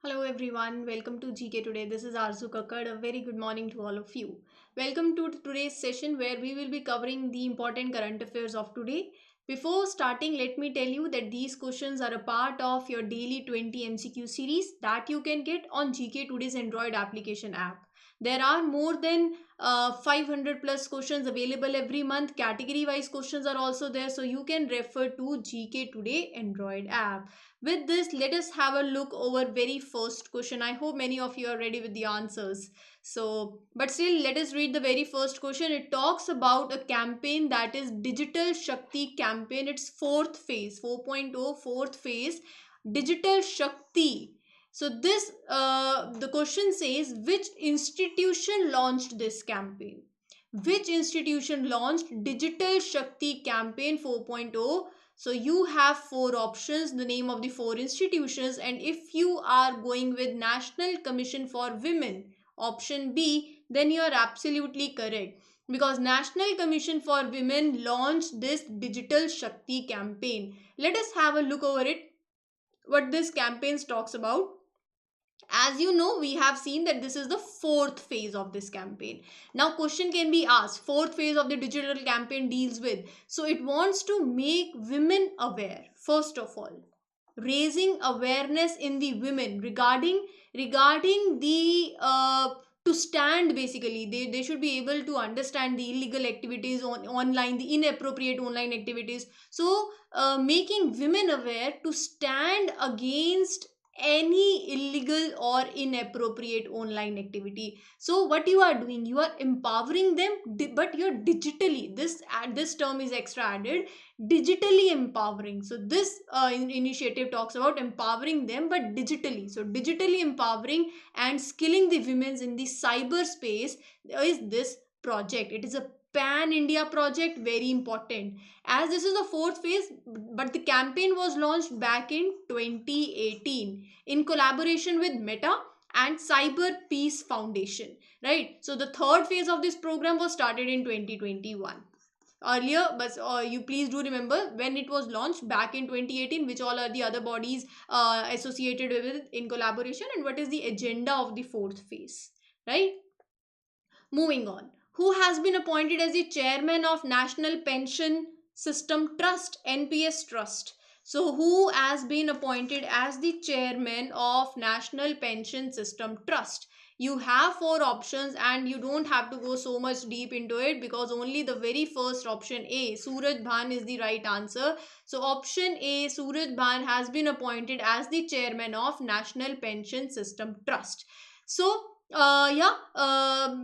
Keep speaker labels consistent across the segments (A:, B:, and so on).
A: Hello everyone, welcome to GK Today. This is Arzu Kakkad. A very good morning to all of you. Welcome to today's session where we will be covering the important current affairs of today. Before starting, let me tell you that these questions are a part of your daily 20 MCQ series that you can get on GK Today's Android application app. There are more than 500 plus questions available every month. Category wise questions are also there, so you can refer to GK Today Android app. With this, let us have a look over very first question. I hope many of you are ready with the answers. But still, let us read the very first question. It talks about a campaign that is Digital Shakti campaign. It's fourth phase, 4.0, fourth phase, Digital Shakti. So the question says, which institution launched this campaign? Which institution launched Digital Shakti campaign 4.0? So you have four options, the name of the four institutions, and if you are going with National Commission for Women, option B, then you are absolutely correct, because National Commission for Women launched this Digital Shakti campaign. Let us have a look over it, what this campaign talks about. As you know, we have seen that this is the fourth phase of this campaign. Now question can be asked, fourth phase of the digital campaign deals with, so it wants to make women aware. First of all, raising awareness in the women regarding the to stand, basically they should be able to understand the illegal activities on online, the inappropriate online activities. So making women aware to stand against any illegal or inappropriate online activity. So what you are doing, you are empowering them, but you're digitally, this term is extra added, digitally empowering. So this initiative talks about empowering them but digitally. So digitally empowering and skilling the women in the cyberspace is this project. It is a pan India project, very important, as this is the fourth phase, but the campaign was launched back in 2018 in collaboration with Meta and Cyber Peace Foundation, right? So the third phase of this program was started in 2021 earlier, but you please do remember when it was launched back in 2018, which all are the other bodies associated with it in collaboration, and what is the agenda of the fourth phase, right? Moving on, who has been appointed as the chairman of National Pension System Trust, NPS Trust? So who has been appointed as the chairman of National Pension System Trust? You have four options and you don't have to go so much deep into it, because only the very first option A, Suraj Bhan, is the right answer. So option A, Suraj Bhan, has been appointed as the chairman of National Pension System Trust. So yeah,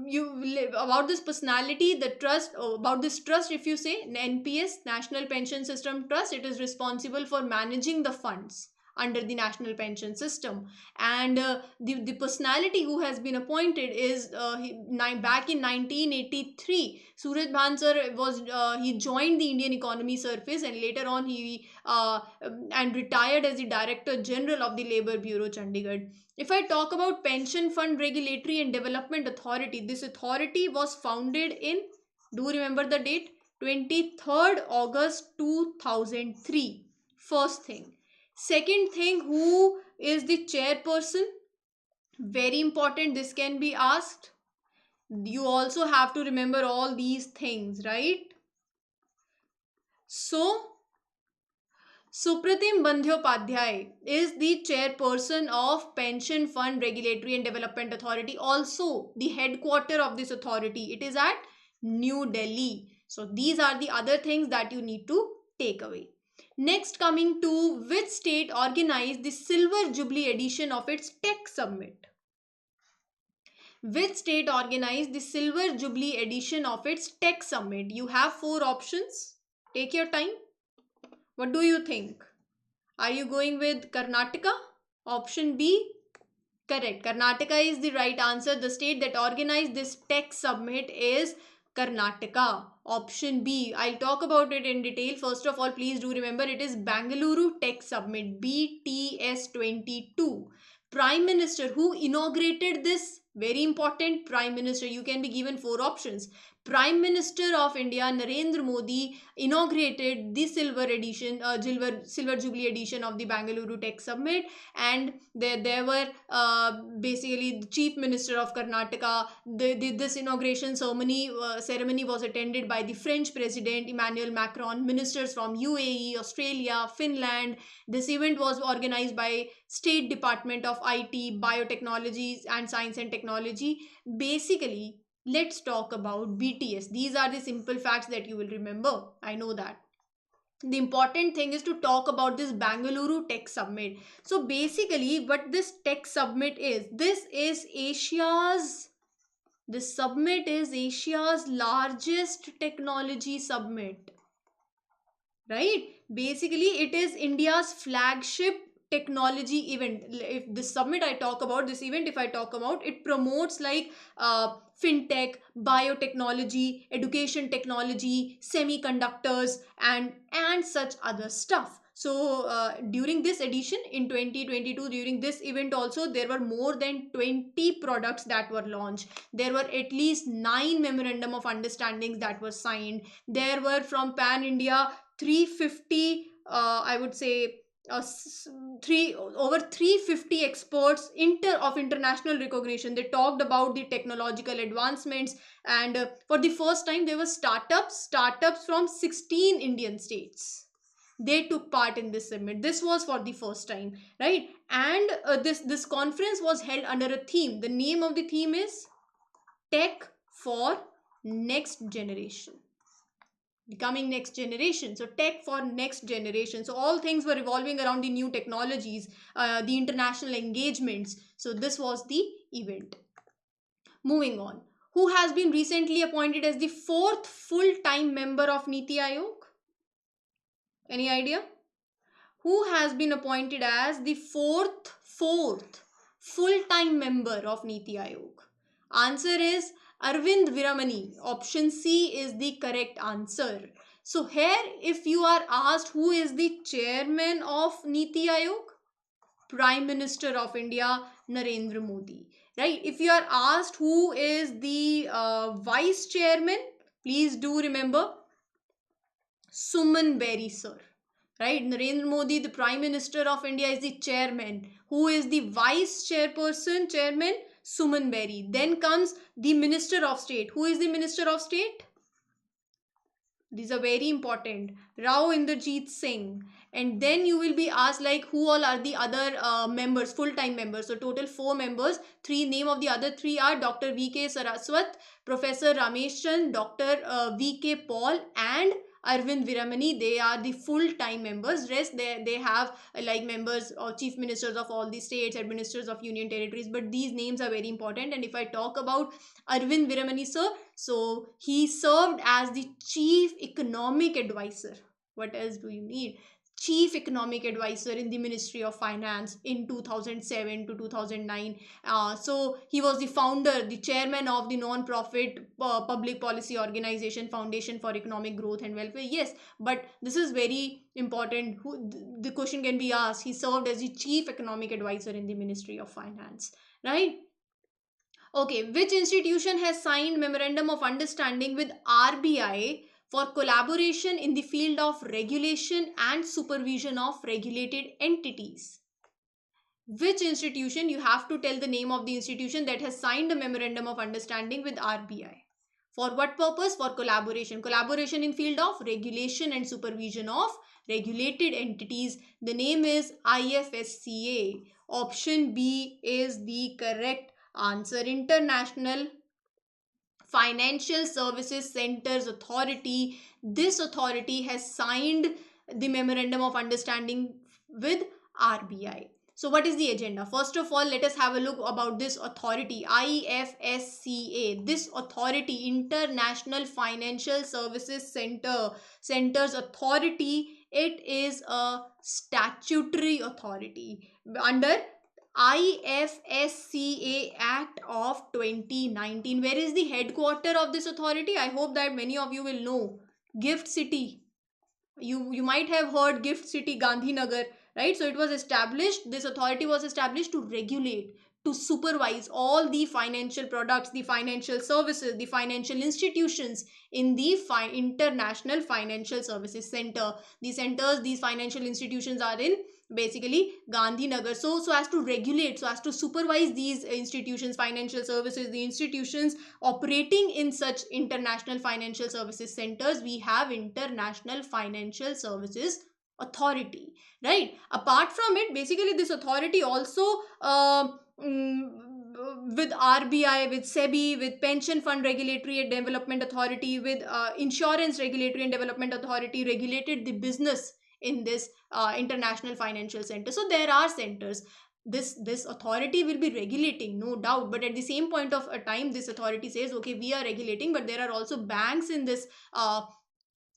A: you about this personality, the trust, about this trust, if you say NPS, National Pension System Trust, it is responsible for managing the funds under the national pension system. And the personality who has been appointed is back in 1983, Suraj Bhan sir was he joined the Indian Economy Service, and later on he and retired as the Director General of the Labour Bureau, Chandigarh. If I talk about Pension Fund Regulatory and Development Authority, this authority was founded in, do remember the date, 23rd August 2003. First thing. Second thing, who is the chairperson? Very important, this can be asked. You also have to remember all these things, right? So Supratim Bandyopadhyay is the chairperson of Pension Fund Regulatory and Development Authority, also the headquarter of this authority. It is at New Delhi. So these are the other things that you need to take away. Next, coming to which state organized the Silver Jubilee edition of its Tech Summit? Which state organized the Silver Jubilee edition of its Tech Summit? You have four options. Take your time. What do you think? Are you going with Karnataka? Option B, correct. Karnataka is the right answer. The state that organized this tech summit is Karnataka. Option B. I'll talk about it in detail. First of all, please do remember it is Bangalore Tech Summit, BTS 22. Prime Minister who inaugurated this, very important, Prime Minister. You can be given four options. Prime Minister of India Narendra Modi inaugurated the silver jubilee edition of the Bangalore Tech Summit, and there were basically the Chief Minister of Karnataka. This inauguration ceremony was attended by the French President Emmanuel Macron, ministers from UAE, Australia, Finland. This event was organized by State Department of IT, Biotechnology and Science and Technology. Basically, let's talk about BTS. These are the simple facts that you will remember. I know that. The important thing is to talk about this Bangalore Tech Summit. So basically, what this Tech Summit is, this summit is Asia's largest technology summit, right? Basically, it is India's flagship technology event. If this summit I talk about, this event if I talk about, it promotes like fintech, biotechnology, education technology, semiconductors, and such other stuff. So during this edition in 2022, during this event also, there were more than 20 products that were launched. There were at least 9 memorandum of understandings that were signed. There were from pan India 350, I would say, over 350 experts of international recognition. They talked about the technological advancements, and for the first time there were startups from 16 Indian states. They took part in this summit. This was for the first time, right? And this conference was held under a theme. The name of the theme is Tech for Next Generation. Becoming next generation. So tech for next generation. So all things were revolving around the new technologies, the international engagements. So this was the event. Moving on. Who has been recently appointed as the 4th full-time member of Niti Aayog? Any idea? Who has been appointed as the fourth full-time member of Niti Aayog? Answer is Arvind Viramani. Option C is the correct answer. So here, if you are asked who is the chairman of Niti Aayog, Prime Minister of India Narendra Modi, right? If you are asked who is the vice chairman, please do remember Suman Berry sir, right? Narendra Modi, the Prime Minister of India, is the chairman. Who is the vice chairman? Suman Berry. Then comes the Minister of State. Who is the Minister of State? These are very important. Rao Inderjeet Singh. And then you will be asked like who all are the other members, full-time members. So total 4 members. Name of the other 3 are Dr. V.K. Saraswat, Professor Ramesh Chand, Dr. V.K. Paul, and Arvind Viramani. They are the full-time members. Rest they have like members or chief ministers of all the states, administrators of union territories. But these names are very important. And if I talk about Arvind Viramani sir, so he served as the chief economic advisor. What else do you need? Chief economic advisor in the Ministry of Finance in 2007 to 2009. So he was the founder, the chairman of the non-profit public policy organization Foundation for Economic Growth and Welfare. Yes, but this is very important. The question can be asked. He served as the chief economic advisor in the Ministry of Finance, right? Okay, which institution has signed memorandum of understanding with RBI for collaboration in the field of regulation and supervision of regulated entities? Which institution? You have to tell the name of the institution that has signed a memorandum of understanding with RBI. For what purpose? For collaboration. Collaboration in field of regulation and supervision of regulated entities. The name is IFSCA. Option B is the correct answer. International Financial Services Centers Authority. This authority has signed the memorandum of understanding with RBI. So what is the agenda? First of all, let us have a look about this authority, IFSCA. This authority, International Financial Services Centers Authority, it is a statutory authority under IFSCA Act of 2019. Where is the headquarter of this authority? I hope that many of you will know. Gift City. You might have heard Gift City, Gandhinagar. right? So it was established, this authority was established to regulate, to supervise all the financial products, the financial services, the financial institutions in the International Financial Services Center. These financial institutions are in basically Gandhinagar. So as to regulate, so as to supervise these institutions, financial services, the institutions operating in such international financial services centers, we have International Financial Services Authority, right? Apart from it, basically this authority also with RBI, with SEBI, with Pension Fund Regulatory and Development Authority, with Insurance Regulatory and Development Authority, regulated the business in this international financial center. So there are centers. This authority will be regulating, no doubt, but at the same point of a time, this authority says, okay, we are regulating, but there are also banks in this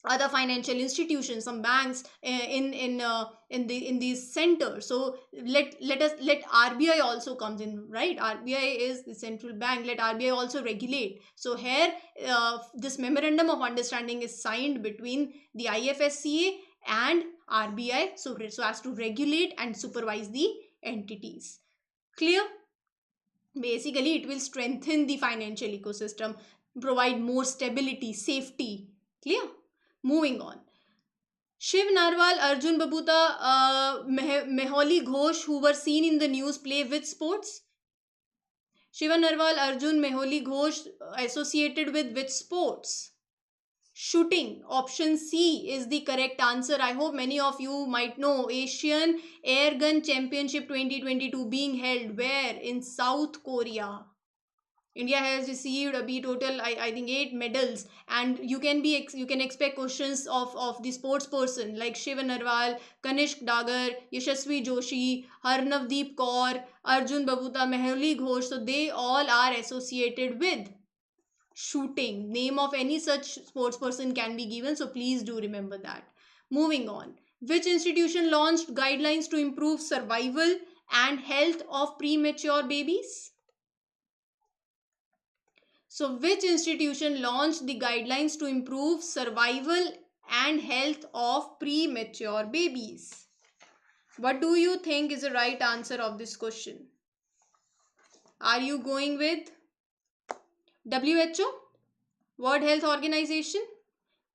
A: other financial institutions, some banks in these centers. So let RBI also comes in, right? RBI is the central bank, let RBI also regulate. So here this memorandum of understanding is signed between the IFSCA and RBI, so as to regulate and supervise the entities. Clear? Basically it will strengthen the financial ecosystem, provide more stability, safety. Clear? Moving on. Shiv Narwal, Arjun Babuta, Meholi Ghosh, who were seen in the news, play which sports? Shiva Narwal, Arjun, Meholi Ghosh associated with which sports? Shooting. Option C is the correct answer. I hope many of you might know. Asian Air Gun Championship 2022 being held where? In South Korea. India has received a total, I think 8 medals, and you can expect questions of the sports person like Shiv Narwal, Kanishk Dagar, Yashasvi Joshi, Harnavdeep Kaur, Arjun Babuta, Mehuli Ghosh. So they all are associated with shooting. Name of any such sports person can be given, so please do remember that. Moving on. Which institution launched guidelines to improve survival and health of premature babies? So which institution launched the guidelines to improve survival and health of premature babies? What do you think is the right answer of this question? Are you going with WHO? World Health Organization?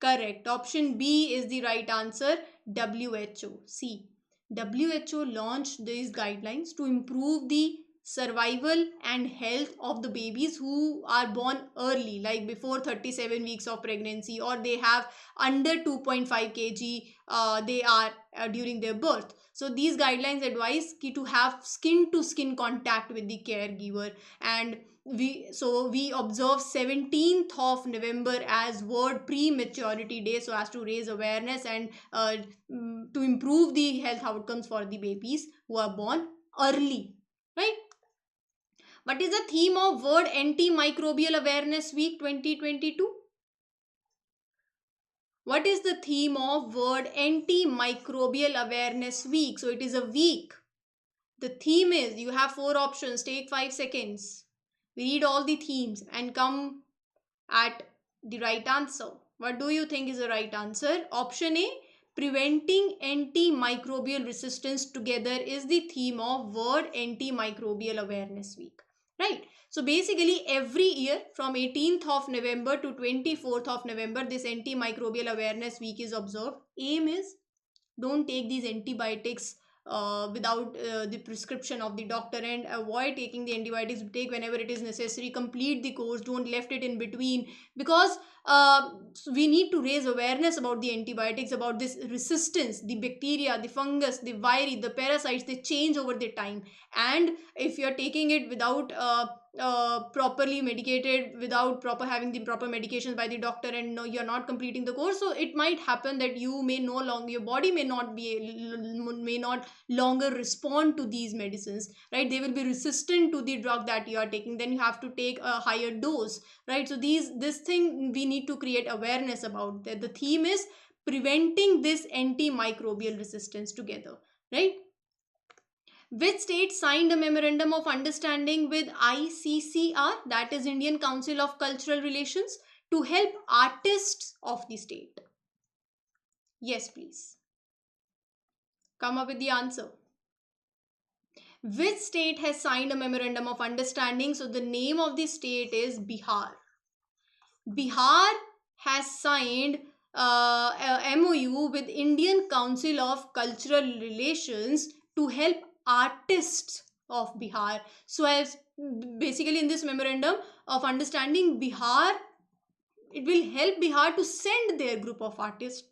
A: Correct. Option B is the right answer. WHO. See, WHO launched these guidelines to improve the survival and health of the babies who are born early, like before 37 weeks of pregnancy, or they have under 2.5 kg they are during their birth. So these guidelines advise to have skin to skin contact with the caregiver, and we observe 17th of November as World Prematurity Day, so as to raise awareness and to improve the health outcomes for the babies who are born early, right? What is the theme of World Antimicrobial Awareness Week 2022? What is the theme of World Antimicrobial Awareness Week? So it is a week. The theme is, you have 4 options, take 5 seconds. We read all the themes and come at the right answer. What do you think is the right answer? Option A, preventing antimicrobial resistance together is the theme of World Antimicrobial Awareness Week. Right. So basically every year from 18th of November to 24th of November, this Antimicrobial Awareness Week is observed. Aim is, don't take these antibiotics without the prescription of the doctor, and avoid taking the antibiotics. Take whenever it is necessary, complete the course, don't left it in between, because we need to raise awareness about the antibiotics, about this resistance. The bacteria, the fungus, the viri, the parasites, they change over the time, and if you are taking it without properly medicated, without having the proper medications by the doctor, and no, you're not completing the course, so it might happen that you may no longer, your body may not longer respond to these medicines, right? They will be resistant to the drug that you are taking, then you have to take a higher dose, right? So this thing we need to create awareness about. That the theme is preventing this antimicrobial resistance together, right? Which state signed a memorandum of understanding with ICCR, that is Indian Council of Cultural Relations, to help artists of the state? Yes, please. Come up with the answer. Which state has signed a memorandum of understanding? So the name of the state is Bihar. Bihar has signed a MOU with Indian Council of Cultural Relations to help artists of Bihar. So as basically in this memorandum of understanding, it will help Bihar to send their group of artists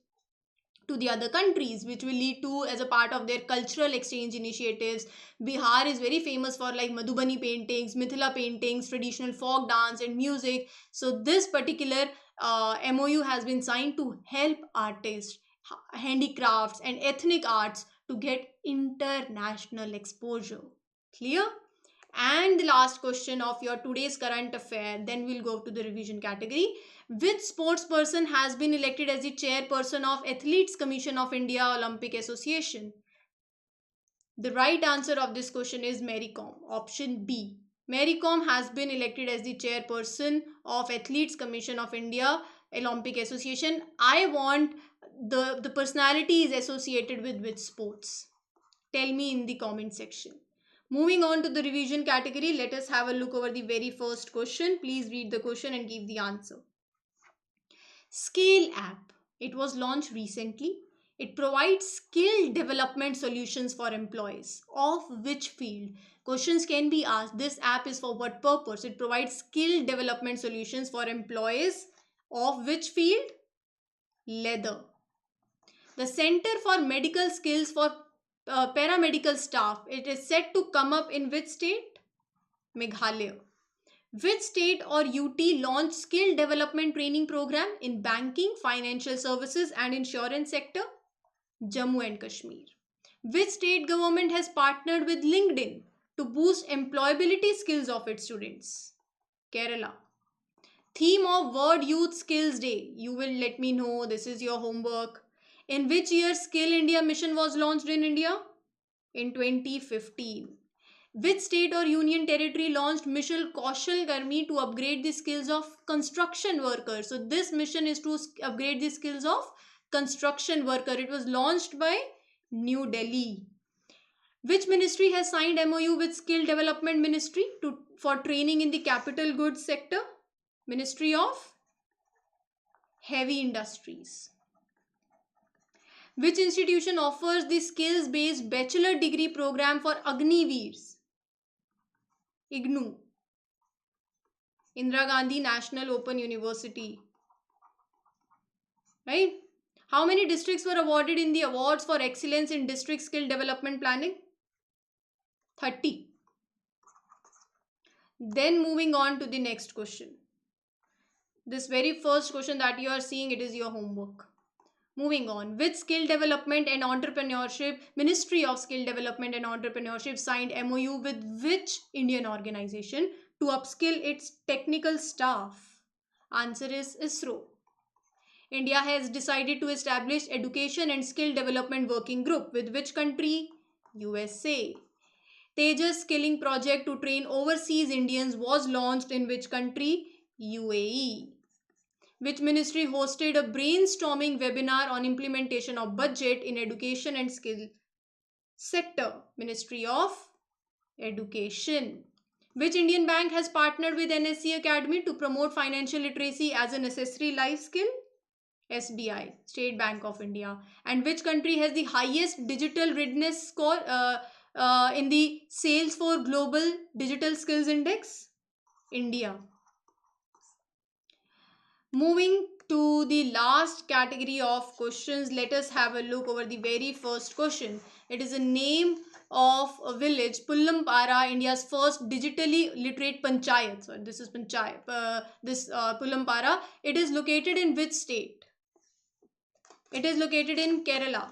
A: to the other countries, which will lead to as a part of their cultural exchange initiatives. Bihar is very famous for like Madhubani paintings, Mithila paintings, traditional folk dance and music. So this particular MOU has been signed to help artists, handicrafts and ethnic arts to get international exposure. Clear? And the last question of your today's current affair, then we'll go to the revision category. Which sports person has been elected as the chairperson of Athletes Commission of India Olympic Association? The right answer of this question is Mary Kom. Option B. Mary Kom has been elected as the chairperson of Athletes Commission of India Olympic Association. I want the personalities associated with which sports. Tell me in the comment section. Moving on to the revision category, let us have a look over the very first question. Please read the question and give the answer. Scale app. It was launched recently. It provides skill development solutions for employees. Of which field? Questions can be asked. This app is for what purpose? It provides skill development solutions for employees. Of which field? Leather. The Center for Medical Skills for paramedical staff. It is set to come up in which state? Meghalaya. Which state or UT launched skill development training program in banking, financial services and insurance sector? Jammu and Kashmir. Which state government has partnered with LinkedIn to boost employability skills of its students? Kerala. Theme of World Youth Skills Day. You will let me know. This is your homework. In which year Skill India mission was launched in India? In 2015. Which state or union territory launched Mission Kaushal Karmi to upgrade the skills of construction workers? So this mission is to upgrade the skills of construction worker. It was launched by New Delhi. Which ministry has signed MOU with Skill Development Ministry for training in the capital goods sector? Ministry of Heavy Industries. Which institution offers the skills-based bachelor degree program for Agniveers? IGNU. Indira Gandhi National Open University. Right? How many districts were awarded in the awards for excellence in district skill development planning? 30. Then moving on to the next question. This very first question that you are seeing, it is your homework. Moving on. Which skill development and entrepreneurship, Ministry of Skill Development and Entrepreneurship signed MOU with which Indian organization to upskill its technical staff? Answer is ISRO. India has decided to establish Education and Skill Development Working Group with which country? USA. Tejas Skilling Project to train overseas Indians was launched in which country? UAE. Which ministry hosted a brainstorming webinar on implementation of budget in education and skill sector? Ministry of Education. Which Indian bank has partnered with NSC Academy to promote financial literacy as a necessary life skill? SBI, State Bank of India. And which country has the highest digital readiness score in the Salesforce Global Digital Skills Index? India. Moving to the last category of questions, let us have a look over the very first question. It is a name of a village, Pullampara, India's first digitally literate panchayat. So this is panchayat. Pullampara. It is located in which state? It is located in Kerala.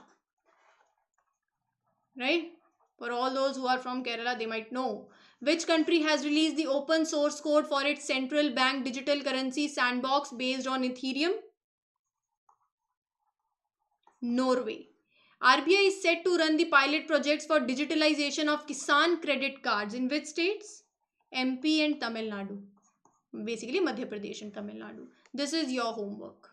A: Right? For all those who are from Kerala, they might know. Which country has released the open source code for its central bank digital currency sandbox based on Ethereum? Norway. RBI is set to run the pilot projects for digitalization of Kisan credit cards in which states? MP and Tamil Nadu. Basically Madhya Pradesh and Tamil Nadu. This is your homework.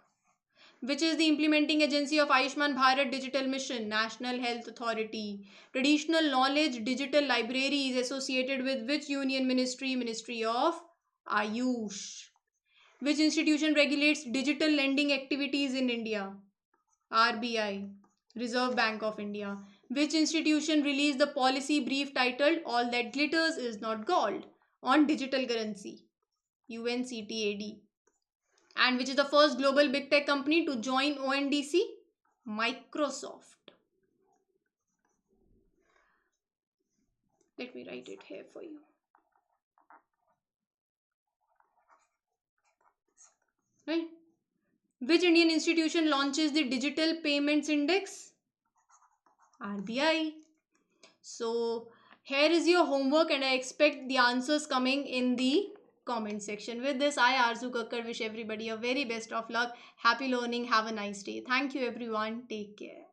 A: Which is the implementing agency of Ayushman Bharat Digital Mission? National Health Authority. Traditional Knowledge Digital Library is associated with which union ministry? Ministry of Ayush. Which institution regulates digital lending activities in India? RBI, Reserve Bank of India. Which institution released the policy brief titled All That Glitters Is Not Gold on digital currency? UNCTAD. And which is the first global big tech company to join ONDC? Microsoft. Let me write it here for you. Right? Which Indian institution launches the Digital Payments Index? RBI. So here is your homework and I expect the answers coming in the comment section. With this, I, Arzu Kakkar, wish everybody a very best of luck. Happy learning. Have a nice day. Thank you everyone. Take care.